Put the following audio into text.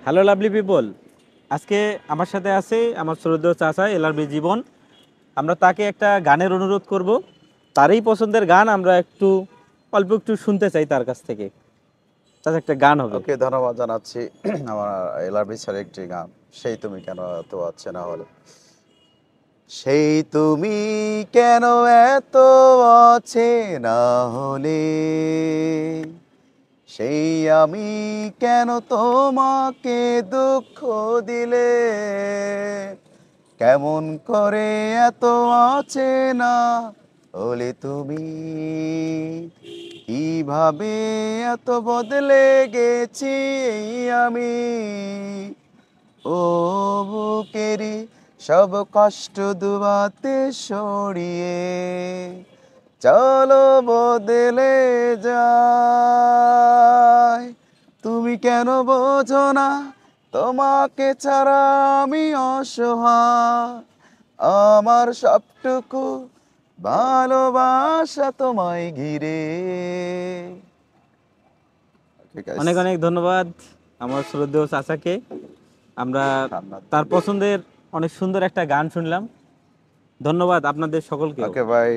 Hello lovely people, আজকে আমার সাথে আছে আমার শ্রদ্ধেয় চাচা এলআরবি জীবন। আমরা তাকে একটা গানের অনুরোধ করব। তারই পছন্দের গান আমরা অল্প একটু শুনতে চাই তার কাছ থেকে। চাচা, একটা গান হবে। ওকে, ধন্যবাদ জানাচ্ছি। আমার এলআরবি স্যারের একটি গান, সেই তুমি কেন এত অচেনা হলে। সেই তুমি কেন এত অচেনা হলে, সেই আমি কেন তোমাকে দুঃখ দিলে, কেমন করে এত অচেনা হলে তুমি, কিভাবে এত বদলে গেছি এই আমি, ও বুকেরই সব কষ্ট দুবাতে সরিয়ে চলো বদলে যায়। তুমি কেন বোঝো না তোমাকে ছাড়া আমি অসহায়, আমার সবটুকু ভালোবাসা তোমায় ঘিরে। ঠিক আছে, অনেক অনেক ধন্যবাদ আমার শ্রদ্ধেয় চাচাকে। আমরা তার পছন্দের অনেক সুন্দর একটা গান শুনলাম। ধন্যবাদ আপনাদের সকলকেও। ওকে ভাই।